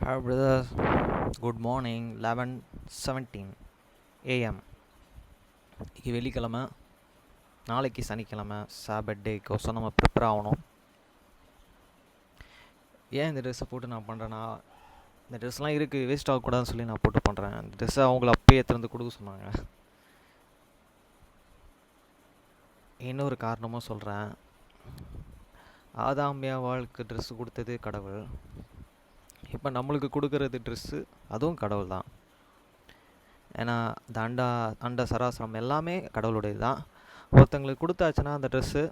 Hi brother, good morning, 11:17 AM. இன்னைக்கு வெள்ளிக்கிழமை, நாளைக்கு சனிக்கிழமை, சாபட் டேக்கோசம் நம்ம ப்ரிப்பேர் ஆகணும். ஏன் இந்த ட்ரெஸ்ஸை போட்டு நான் பண்ணுறேன்னா, இந்த ட்ரெஸ்லாம் இருக்குது வேஸ்ட் ஆகக்கூடாதுன்னு சொல்லி நான் போட்டு பண்ணுறேன். இந்த ட்ரெஸ்ஸை அவங்கள அப்பயே திறந்து கொடுக்க சொன்னாங்க. இன்னொரு காரணமும் சொல்கிறேன். ஆதாமியாவாளுக்கு ட்ரெஸ்ஸு கொடுத்தது கடவுள். இப்போ நம்மளுக்கு கொடுக்கறது ட்ரெஸ்ஸு அதுவும் கடவுள் தான். ஏன்னா இந்த அண்ட சராசரம் எல்லாமே கடவுளுடையது தான். ஒருத்தங்களுக்கு கொடுத்தாச்சுன்னா அந்த ட்ரெஸ்ஸு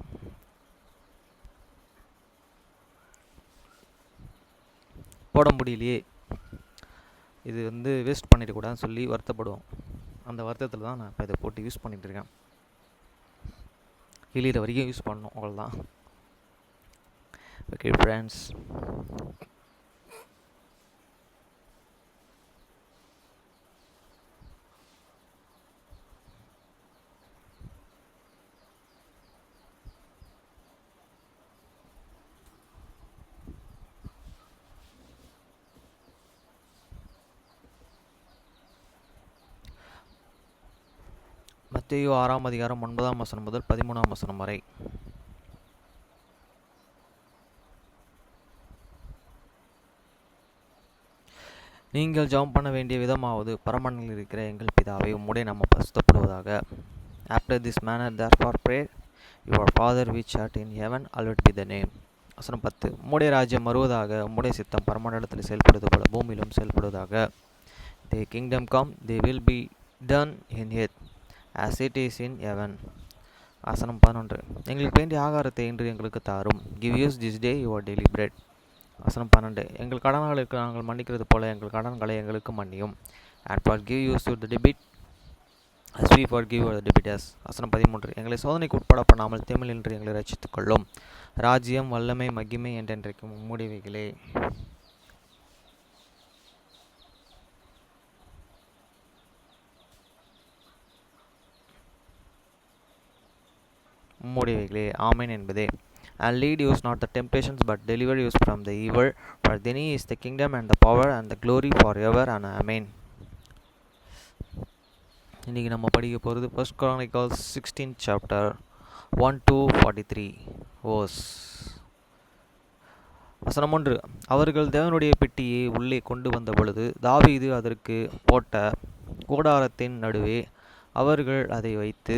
போட முடியலையே, இது வேஸ்ட் பண்ணிடக்கூடாதுன்னு சொல்லி வருத்தப்படுவோம். அந்த வருத்தத்தில் தான் நான் இப்போ இதை போட்டு யூஸ் பண்ணிகிட்ருக்கேன். கிளியிற வரைக்கும் யூஸ் பண்ணணும், அவ்வளோதான். ஓகே ஃப்ரெண்ட்ஸ், மத்தேயு 6ஆம் அதிகாரம் 9ஆம் வசனம் முதல் 13ஆம் வசனம் வரை. நீங்கள் ஜெபம் பண்ண வேண்டிய விதமாவது, பரமண்டலில் இருக்கிற எங்கள் பிதாவே, உம்முடைய நாமம் பரிசுத்தப்படுவதாக. After this manner therefore pray, your Father which art in heaven, hallowed be thy name. வசனம் 10. உம்முடைய ராஜ்யம் வருவதாக, உம்முடைய சித்தம் பரமண்டலத்தில் செயல்படுவது போல பூமியிலும் செயல்படுவதாக. Thy kingdom come, they will be done in earth as it is in heaven. வசனம் 11. எங்களுக்கு வேண்டிய ஆகாரத்தை இன்று எங்களுக்கு தாரும். Give us this day your daily bread. வசனம் 12. எங்கள் கடன்களுக்கு நாங்கள் மன்னிக்கிறது போல எங்கள் கடன்களை எங்களுக்கு மன்னியும். And forgive us the debit as we forgive our debtors. வசனம் 13. எங்களை சோதனைக்கு உட்பட பண்ணாமல் தீமையில் நின்று எங்களை ரட்சித்துக் கொள்ளும். ராஜ்யம் வல்லமை மகிமை என்றென்றைக்கும் உம்முடையவைகளே. உம்முடையவைகளே, ஆமென் என்பதே. And lead us not the temptations, but deliver us from the evil. For thine is the kingdom and the power and the glory forever and amen. இன்றைக்கி நம்ம படிக்க போகிறது 1 Chronicles 16th chapter 1-43 verse. வசனம் 1. அவர்கள் தேவனுடைய பெட்டியை உள்ளே கொண்டு வந்த பொழுது தாவீது அதற்கு போட்ட கூடாரத்தின் நடுவே அவர்கள் அதை வைத்து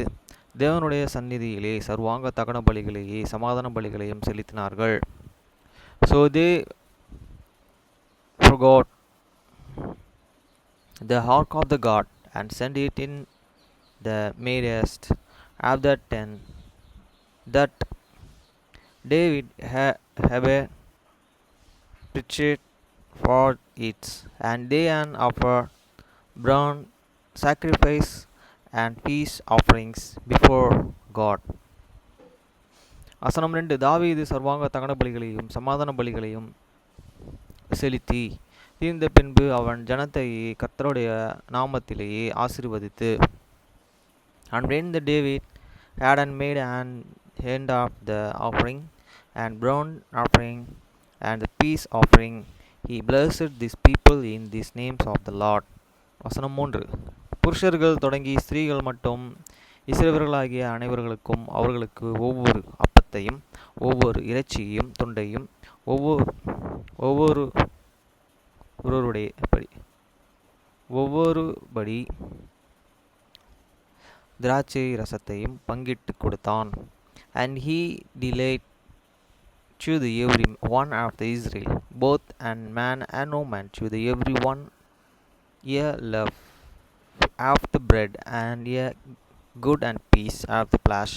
தேவனுடைய சந்நிதியிலே சர்வாங்க தகன பலிகளையே சமாதான பலிகளையும் செலுத்தினார்கள். So they forgot the ark of the God and sent it in the midst of the tent that David had prepared for it, and they offered burnt sacrifice and peace offerings before God. வசனம் 2. தாவீது சர்வாங்க தகன பலிகளையும் சமாதான பலிகளையும் செலுத்தி தீர்ந்த பின்பு அவன் ஜனத்தையே கர்த்தருடைய நாமத்திலேயே ஆசீர்வதித்து. And when the David had made an end of the offering and burnt offering and the peace offering, he blessed these people in these names of the Lord. வசனம் 3. புருஷர்கள் தொடங்கி ஸ்திரீகள் மட்டும் இஸ்ரவேலர்களாகிய அனைவர்களுக்கும் அவர்களுக்கு ஒவ்வொரு அப்பத்தையும் ஒவ்வொரு இறைச்சியையும் தொண்டையும் ஒவ்வொருபடி திராட்சை ரசத்தையும் பங்கிட்டு கொடுத்தான். And he delayed to the every one of the Israel, both and man and woman, to the every one a love of the bread and a good and peace of the flesh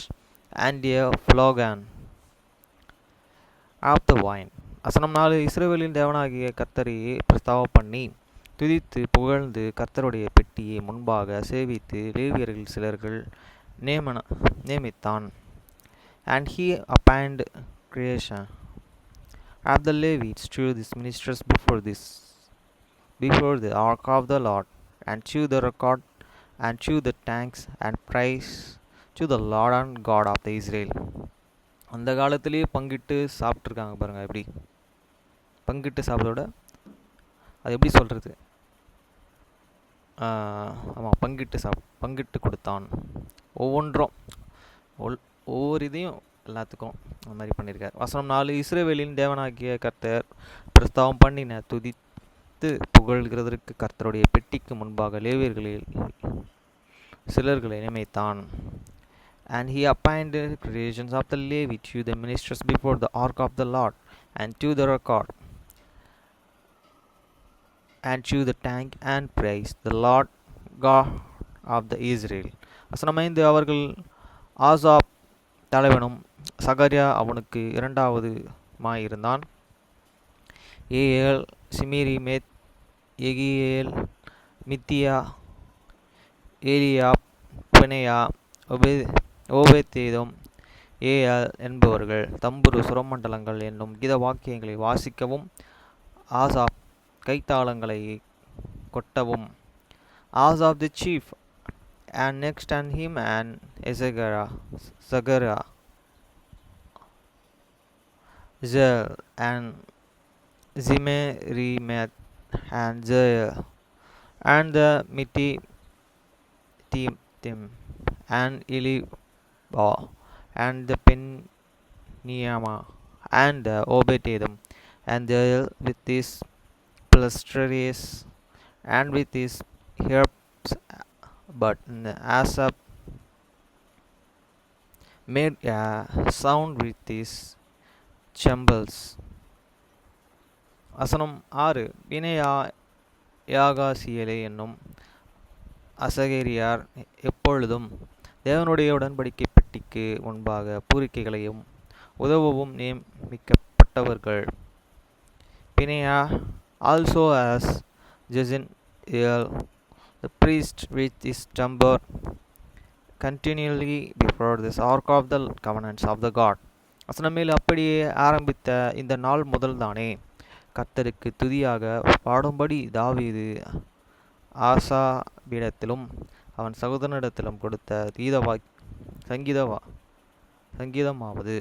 and a flagon of the wine. வசனம் 4. இஸ்ரவேலின் தேவனாகிய கர்த்தரையே பிரஸ்தாபம் பண்ணி துதித்து புகழ்ந்து கர்த்தருடைய பெட்டியை முன்பாக சேவித்து லேவியர்கள் சிலர்கள் நியமித்தான். And he appointed creation of the Levites to these ministers before the ark of the Lord, and to the record and to the thanks and praise to the Lord and God of the Israel. அந்த காலத்திலேயே பங்கிட்டு சாப்பிட்ருக்காங்க பாருங்கள். எப்படி பங்கிட்டு சாப்பிட்றதோட அது எப்படி சொல்கிறது, ஆமாம், பங்கிட்டு கொடுத்தான். ஒவ்வொன்றும் ஒவ்வொரு இதையும் எல்லாத்துக்கும் அந்த மாதிரி பண்ணியிருக்கார். வசனம் 4, இஸ்ரவேலின் தேவனாகிய கர்த்தர் பிரஸ்தாவம் பண்ணின துதித்து புகழ்கிறதற்கு கர்த்தருடைய பெட்டிக்கு முன்பாக லேவியர்களில் சிலர்களை நியமித்தான். And he appointed creations of the Levi to the ministers before the ark of the Lord, and to the record, and to the tank, and praise the Lord God of the Israel. வசனம் 5, அவர்கள் Asaph தலைவனும் சகரியா அவனுக்கு இரண்டாவதுமாயிருந்தான். ஏயேல், சிமிரி, எகியேல், மித்தியா, ஏலியாப், பிணையா, ஓபேத்தேதும், ஏயால் என்பவர்கள் தம்புரு சுரமண்டலங்கள் என்னும் கீத வாக்கியங்களை வாசிக்கவும் ஆசாப் கைத்தாளங்களை கொட்டவும். Asaph the chief, and next on him and Zechariah, Zeel, and Zimerimoth, and Zeel, and the Mittithim, and Eliba, and the Peniama, and the Obed-Edom, and Zeel with his psalteries and with his harps, but Asaph made a sound with his cymbals. வசனம் 6, பிணையா, யாகாசியலே என்னும் அசகேரியார் எப்பொழுதும் தேவனுடைய உடன்படிக்கை பெட்டிக்கு முன்பாக பூரிக்கைகளையும் உதவவும் நியமிக்கப்பட்டவர்கள். பிணையா also as Jezreel the priest with his timbre continually before this ark of the covenants of the God. வசனமேல் அப்படியே ஆரம்பித்த இந்த நாள் முதல்தானே கர்த்தருக்கு துதியாக பாடும்படி தாவீது ஆசாபிடத்திலும் அவன் சகோதரனிடத்திலும் கொடுத்த சங்கீதமாவது.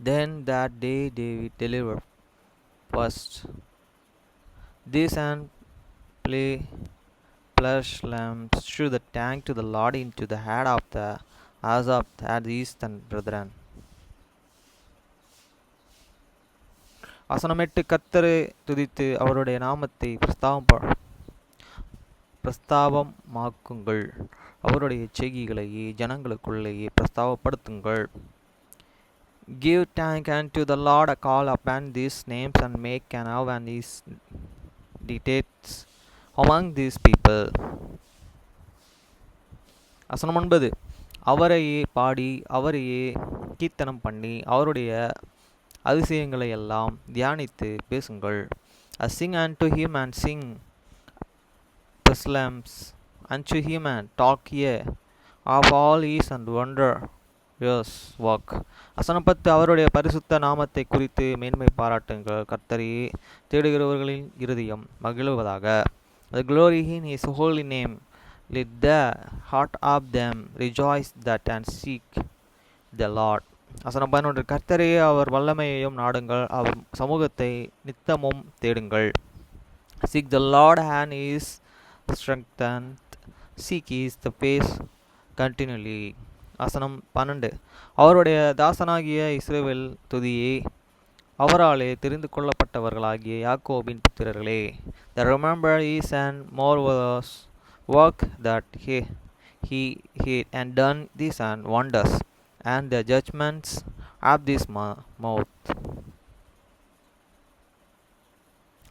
Then that day David delivered first this and play flesh lambs through the tank to the Lord into the head of the Asaph at the eastern brethren. வசனம் 8, கர்த்தரை துதித்து அவருடைய நாமத்தை பிரஸ்தாபமாக்குங்கள், அவருடைய செய்கைகளையே ஜனங்களுக்குள்ளேயே பிரஸ்தாபப்படுத்துங்கள். Give thanks unto the Lord, call upon these names, and make an vow and his dictates among these people. வசனம் 9, அவரையே பாடி அவரையே கீர்த்தனம் பண்ணி அவருடைய அதிசயங்களை எல்லாம் தியானித்து பேசுங்கள். Sing unto him and sing psalms unto him and talk ye of all his and wondrous work. வசனம் 10, அவருடைய பரிசுத்த நாமத்தை குறித்து மேன்மை பாராட்டுங்கள், கர்த்தரையே தேடுகிறவர்களின் இருதயம் மகிழுவதாக. The glory in his holy name, let the heart of them rejoice that and seek the Lord. வசனம் 11, கர்த்தரையே அவர் வல்லமையையும் நாடுங்கள், அவர் சமூகத்தை நித்தமும் தேடுங்கள். Seek the Lord and his strength, seek his the face continually. வசனம் 12, அவருடைய தாசனாகிய இஸ்ரவேல் துதியே, அவராலே தெரிந்து கொள்ளப்பட்டவர்களாகிய யாக்கோபின் புத்திரர்களே. The remember his and marvelous work that he had and done this and wonders and the judgments of this mouth.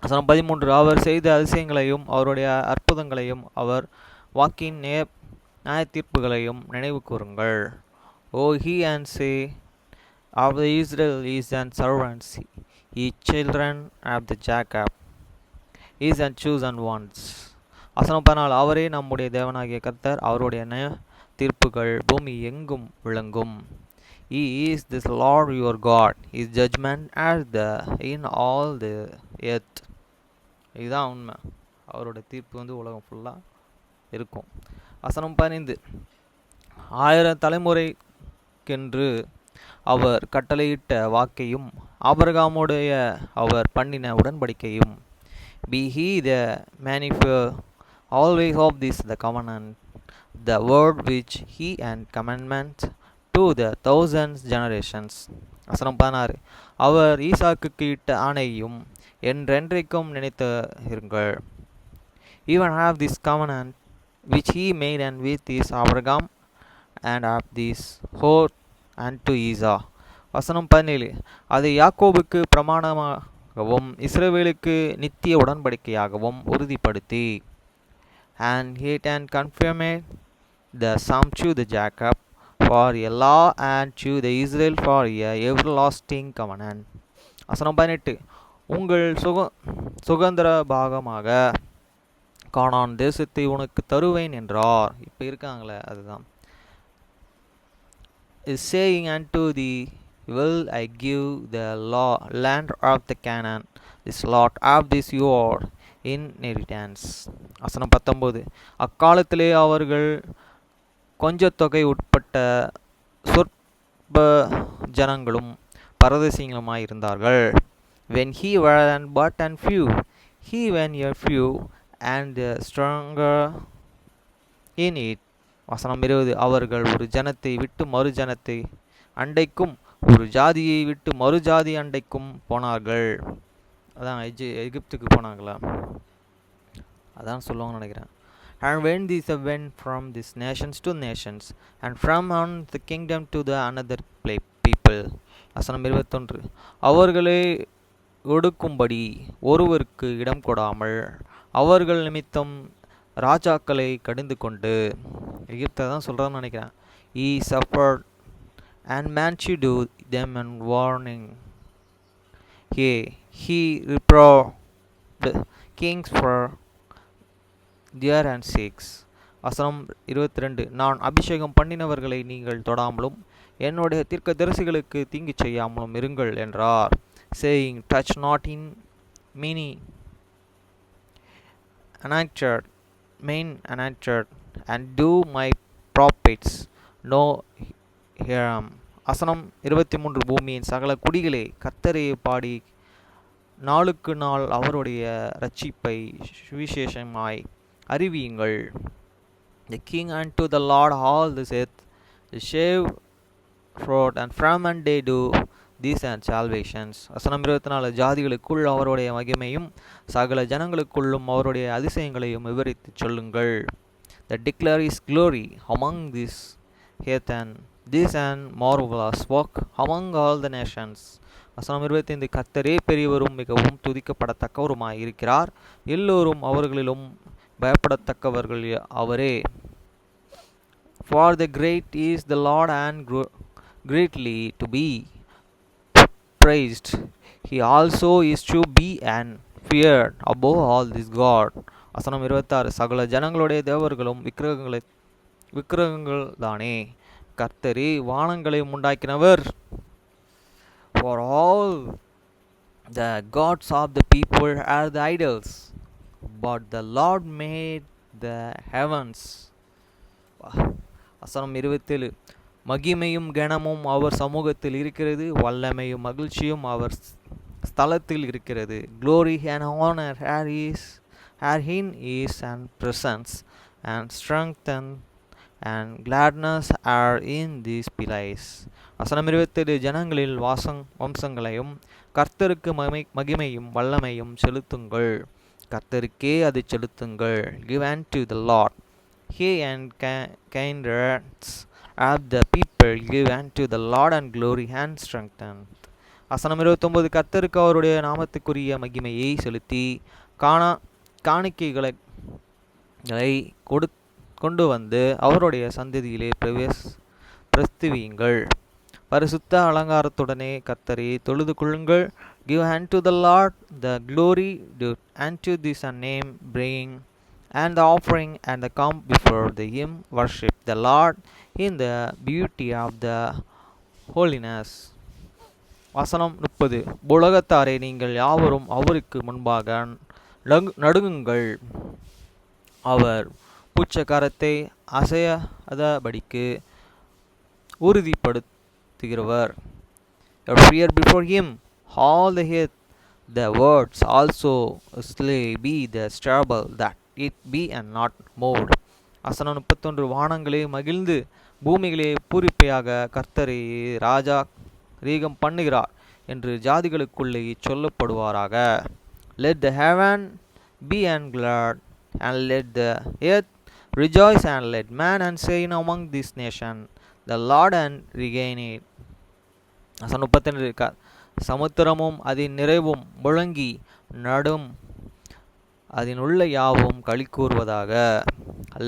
வசனம் 13, அவர் செய்த அதிசயங்களையும் அவருடைய அற்புதங்களையும் அவர் வாக்கின் நியாய தீர்ப்புகளையும் நினைவு கூறுங்கள். O he and say of the Israel is and servants, ye children of the Jacob, is and chosen ones. வசனம் 14, அவரே நம்முடைய தேவனாகிய கர்த்தர், அவருடைய நியாய தீர்ப்புகள் பூமி எங்கும் விளங்கும். He is this Lord your God, his judgment as the in all the earth. இதுதான் உண்மை, அவரோட தீர்ப்பு உலகம் ஃபுல்லாக இருக்கும். வசனம் 15, 1000 தலைமுறைக்கென்று அவர் கட்டளையிட்ட வாக்கையும் ஆபிரகாமுடைய அவர் பண்ணின உடன்படிக்கையும் Be he the manifold, always of this the covenant, the word which he and commandment to the thousands generations. வசனம் 16. அவர் ஈசாக்குக்கு இட்ட ஆணையையும் என்றென்றைக்கும் நினைத்திருங்கள். Even have this covenant which he made and with his Abraham and of this oath unto Isaac. வசனம் 17. அதை யாக்கோபுக்கு பிரமாணமாகவும் இஸ்ரவேலுக்கு நித்திய உடன்படிக்கையாகவும் உறுதிப்படுத்தி, and he and confirmed the sum to the Jacob for a law and to the Israel for a everlasting covenant. வசனம் 18. உங்கள் சுதந்திர பாகமாக கானான் தேசத்தை உனக்கு தருவேன் என்றார். இப்போ இருக்காங்களே அதுதான். Is saying unto thee, will I give the land of the Canaan, this lot of this your inheritance. வசனம் 19. அக்காலத்திலே அவர்கள் கொஞ்சத்தொகை உட்பட்ட சொற்ப ஜனங்களும் பரதேசிகளுமாய் இருந்தார்கள். When he were but and few, he when a few and stronger in it. வசனம் 20. அவர்கள் ஒரு ஜனத்தை விட்டு மறு ஜனத்தை அண்டைக்கும் ஒரு ஜாதியை விட்டு மறு ஜாதி அண்டைக்கும் போனார்கள். அதான் எகிப்துக்கு போனாங்களா, அதான் சொல்லுவாங்கன்னு நினைக்கிறேன். And when these went from these nations to nations, and from on the kingdom to the another people. வசனம் 21. அவர்களை ஒடுக்கும்படி ஒருவருக்கு இடம் கொடாமல் அவர்கள் நிமித்தம் ராஜாக்களை கடிந்து கொண்டு, எகிப்தை தான் சொல்கிறான்னு நினைக்கிறேன். He suffered and man to do them and warning. He reproved the kings for their and sakes. வசனம் 22. நான் அபிஷேகம் பண்ணினவர்களை நீங்கள் தொடாமலும் என்னுடைய தீர்க்கதரிசிகளுக்கு தீங்கு செய்யாமலும் இருங்கள் என்றார். Saying, touch not in many anointed, and do my prophets no harm. வசனம் 23. பூமியின் சகல குடிகளே கர்த்தரை பாடி நாளுக்கு நாள் அவருடைய இரட்சிப்பை சுவிசேஷமாய் அறிவியுங்கள். The king unto the Lord all this earth, the shave fraud and from and they do these and salvations. வசனம் 24. ஜாதிகளுக்குள் அவருடைய மகிமையும் சகல ஜனங்களுக்குள்ளும் அவருடைய அதிசயங்களையும் விவரித்து சொல்லுங்கள். The declare his glory among this heathen, this and marvelous work among all the nations. வசனம் 25. கர்த்தரே பெரியவரும் மிகவும் துதிக்கப்படத்தக்கவருமாய் இருக்கிறார், எல்லோரும் அவர்களிலும் பயப்படத்தக்கவர்கள் அவரே. For the great is the Lord and greatly to be praised. He also is to be and feared above all this God. வசனம் 26. சகல ஜனங்களுடைய தேவர்களும் விக்கிரகங்கள் தானே, கர்த்தரே வானங்களை உண்டாக்கினவர். For all the gods of the people are the idols, but the Lord made the heavens. வசனம் 27. மகிமையும் கனமும் அவர் சமூகத்தில் இருக்கிறது, வல்லமையும் மகிழ்ச்சியும் அவர் ஸ்தலத்தில் இருக்கிறது. Glory and honor are in his and presence, and strength and gladness are in these place. வசனம் 27. ஜனங்களில் வம்சங்களையும் கர்த்தருக்கு மகிமையும் வல்லமையும் செலுத்துங்கள், கர்த்தருக்கே அது செலுத்துங்கள். Give unto the Lord, he and kindness of the people give unto the Lord and glory and strengthen. வசனம் 29. கர்த்தருக்கு அவருடைய நாமத்துக்குரிய மகிமையை செலுத்தி காணிக்கைகளை கொண்டு வந்து அவருடைய சந்ததியிலே பிரஸ்துவியுங்கள். பரிசுத்த அலங்காரத்துடனே கர்த்தரை தொழுது கொள்ளுங்கள். Give unto the Lord the glory, do unto this a name bring, and the offering and the come before the him worship the Lord in the beauty of the holiness. வசனம் 30. உலகத்தாரே நீங்கள் யாவரும் அவருக்கு முன்பாக நடுங்குங்கள், அவர் பூச்சக்காரத்தை அசையாதபடிக்கு உறுதிப்படுத்துகிறவர். Fear before him all the earth, the words also slay be the stable that it be and not moved. வசனம் 31. வானங்களே மகிழ்ந்து பூமிகளே பூரிப்பையாக கர்த்தரை ராஜா ரீகம் பண்ணுகிறார் என்று ஜாதிகளுக்குள்ளே சொல்லப்படுவாராக. Let the heaven be and glad, and let the earth rejoice, and let man and say among this nation, the Lord and regain it. வசனம் 32. சமுத்திரமும் அதன் நிறைவும் முழங்கி நடும் அதன் உள்ள யாவும் களி கூறுவதாக.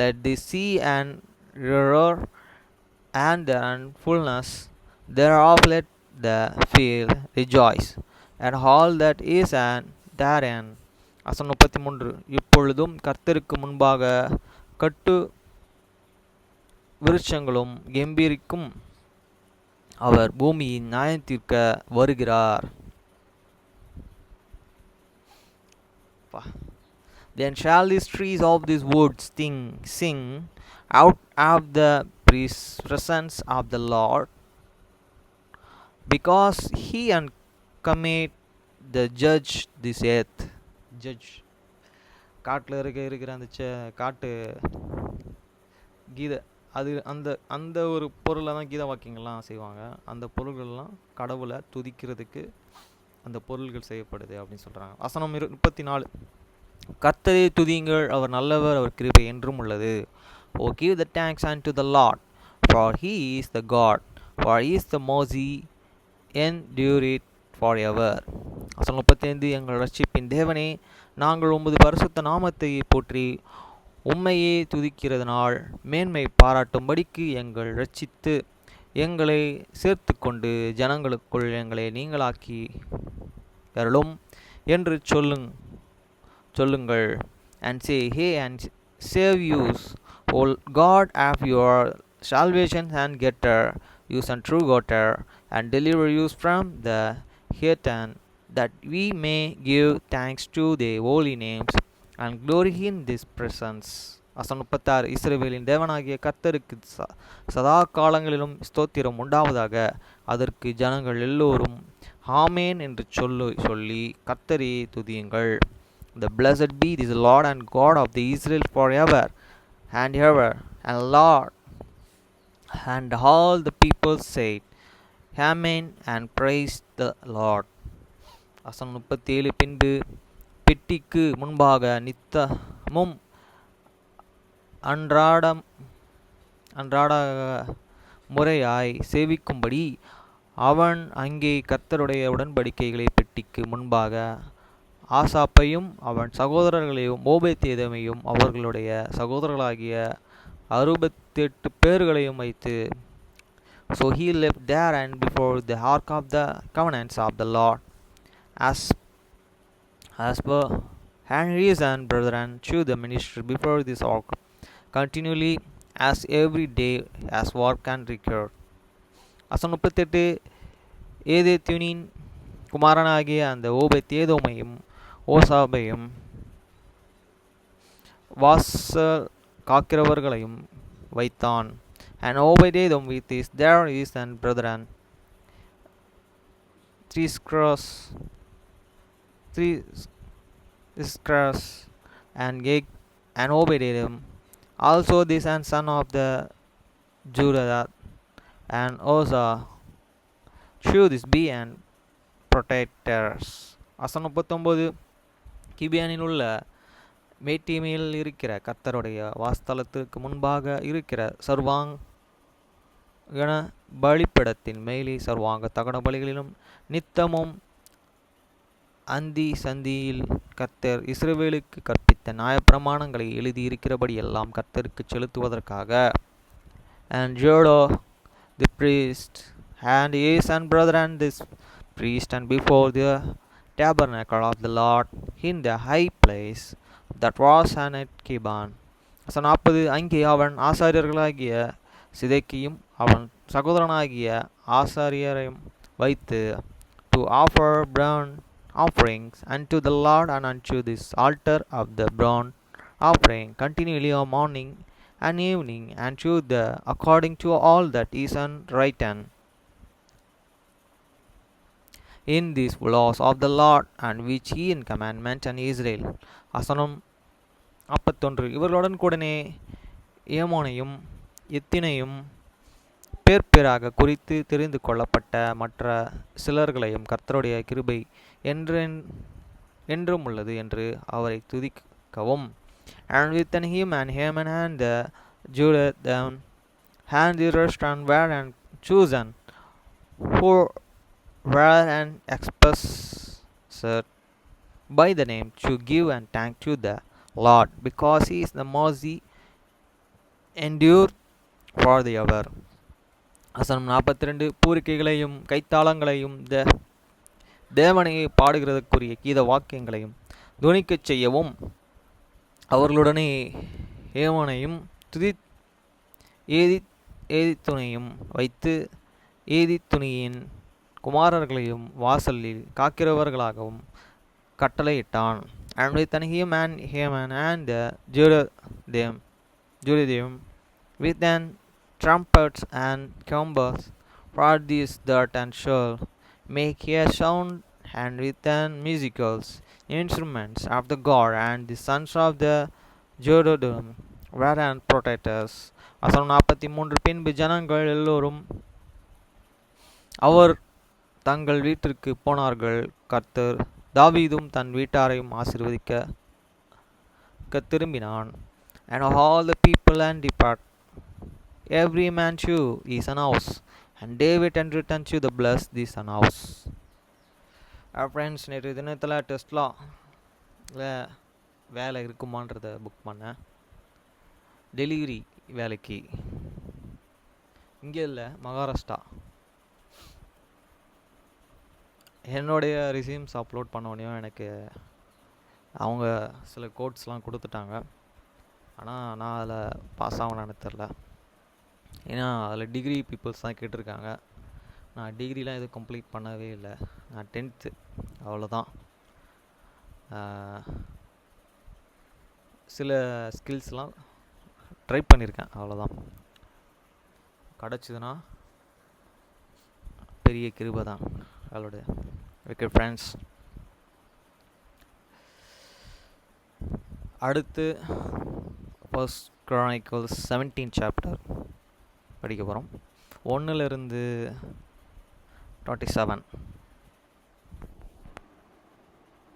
Let the sea and river and the fullness thereof let the field rejoice, and all that is and therein. வசனம் 33. இப்பொழுதும் கர்த்தருக்கு முன்பாக கட்டு விருட்சங்களும் கெம்பீரிக்கும், அவர் பூமியின் நியாயத்தீர்க்க வருகிறார். Then shall these trees of these woods sing out of the presence of the Lord, because he cometh the judge this earth. Judge. காட்டில் இருக்கிற அந்த காட்டு கீதை, அது அந்த அந்த ஒரு பொருளை தான் கீத வாக்கியங்கள்லாம் செய்வாங்க. அந்த பொருள்கள்லாம் கடவுளை துதிக்கிறதுக்கு அந்த பொருள்கள் செய்யப்படுது அப்படின்னு சொல்கிறாங்க. வசனம் 34. கர்த்தரை துதியுங்கள், அவர் நல்லவர், அவர் கிருபை என்றும் உள்ளது. O give the thanks unto the Lord, for he is the God, for he is the mercy endureth forever. வசனம் 35. எங்கள் ரட்சிப்பின் தேவனே, நாங்கள் உமது பரிசுத்த நாமத்தை போற்றி உம்மையே துதிக்கிறதுனால் மேன்மை பாராட்டும்படிக்கு எங்கள் ரட்சித்து எங்களை சேர்த்து கொண்டு ஜனங்களுக்குள் எங்களை நீங்களாக்கி அருளும் என்று சொல்லுங்கள். And say, hey, and save yous, O God of your salvation, and getter yous and true getter, and deliver yous from the heathen, that we may give thanks to the holy names and glory in this presence. வசனம் 36. இஸ்ரவேலின் தேவனாகிய கர்த்தருக்கு சதா காலங்களிலும் ஸ்தோத்திரம் உண்டாவதாக. அதற்கு ஜனங்கள் எல்லோரும் ஆமேன் என்று சொல்லி கர்த்தரை துதியுங்கள். The blessed be the Lord and God of the Israel forever and ever, and Lord. And all the people said, Amen, and praised the Lord. வசனம் 37. பின்பு பெட்டிக்கு முன்பாக நித்தமும் அன்றாட முறையாய் சேவிக்கும்படி அவன் அங்கே கர்த்தருடைய உடன்படிக்கைகளை பெட்டிக்கு முன்பாக ஆசாப்பையும் அவன் சகோதரர்களையும் ஓபேத்ஏதோமையும் அவர்களுடைய சகோதரர்களாகிய 68 பேர்களையும் வைத்து, So he left there and before the ark of the covenants of the Lord, as per and his and brethren to the minister before this ark continually as every day as work and record. வசனம் 38. ஏதேத்துனின் குமாரனாகிய அந்த ஓபேத்ஏதோமையும் ஓசாபையும் வாசல் காக்கிறவர்களையும் வைத்தான். And Obed-edom with his there is and brethren, three squares, and Obed-edom also this and son of the Judah, and Oza should this be and protectors. வசனம் 39. கிபியானில் உள்ள மேட்டிமையில் இருக்கிற கர்த்தருடைய வாஸ்தலத்திற்கு முன்பாக இருக்கிற சர்வாங்கன பலிப்பிடத்தின் மேலே சர்வாங்க தகன பலிகளிலும் நித்தமும் அந்தி சந்தியில் கர்த்தர் இஸ்ரவேலுக்கு கற்பித்த நியாயப்பிரமாணங்களை எழுதியிருக்கிறபடி எல்லாம் கர்த்தருக்கு செலுத்துவதற்காக. And Jodo the priest and his and brethren this priest and before the tabernacle of the Lord in the high place that was at Gibeon. 40. அங்கே அவன் ஆசாரியர்களாகிய சிதேக்கியும் அவன் சகோதரனாகிய ஆசாரியரையும் வைத்து to offer burnt offerings unto the Lord and unto this altar of the burnt offering continually on morning and evening, and to the according to all that is written in these laws of the Lord and which he in commandment and Israel. வசனம் 41. இவர்களுடன் கூடனே ஏமோனையும் எத்தினையும் பேர் பேராக குறித்து தெரிந்து கொள்ளப்பட்ட மற்ற சிலர்களையும் கர்த்தருடைய கிருபை என்றும் உள்ளது என்று அவரை துதிக்கவும். And with him and Haman and the Judah them and the rest and were and chosen, who were and expressed by the name to give and thank to the Lord, because he is the mercy endure for the ever. வசனம் 42. பூரிக்கைகளையும் கைத்தாளங்களையும் தேவனையை பாடுகிறதற்குரிய கீத வாக்கியங்களையும் துணிக்கச் செய்யவும் அவர்களுடனே ஏமனையும் ஏதித்துணையும் வைத்து ஏதித்துணியின் குமாரர்களையும் வாசலில் காக்கிறவர்களாகவும் கட்டளையிட்டான். And with him and Haman and the Judah with an trumpets and cymbals for this that and shall make a sound, and with an musicals instruments of the God, and the sons of the Judah were and protectors. வசனம் 43. பின்பு ஜனங்கள் எல்லோரும் அவர் தங்கள் வீட்டிற்கு போனார்கள். கர்த்தர் தாவீதும் தன் வீட்டாரையும் ஆசீர்வதிக்க திரும்பினான். And all the people and depart, every man to his own house, and David entered unto the blessed this own house. Friends, நேற்று தினத்தில் டெஸ்ட்லாவில் வேலை இருக்குமான்றதை புக் பண்ணேன். டெலிவரி வேலைக்கு இங்கே இல்லை, மகாராஷ்டிரா. என்னுடைய ரிசியூம்ஸ் அப்லோட் பண்ணோடனையும் எனக்கு அவங்க சில கோட்ஸ்லாம் கொடுத்துட்டாங்க. ஆனால் நான் அதில் பாஸ் ஆகணும்னு தெரில. ஏன்னா அதில் டிகிரி பீப்புள்ஸ் தான் கேட்டிருக்காங்க. நான் டிகிரிலாம் எதுவும் கம்ப்ளீட் பண்ணவே இல்லை. நான் 10th அவ்வளோதான். சில ஸ்கில்ஸ்லாம் ட்ரை பண்ணியிருக்கேன், அவ்வளோதான். கிடச்சிதுன்னா பெரிய கிருபை தான் அவளுடைய. ஓகே ஃப்ரெண்ட்ஸ், அடுத்து ஃபர்ஸ்ட் Chronicles 17 சாப்டர் படிக்க போகிறோம். 1 to 27.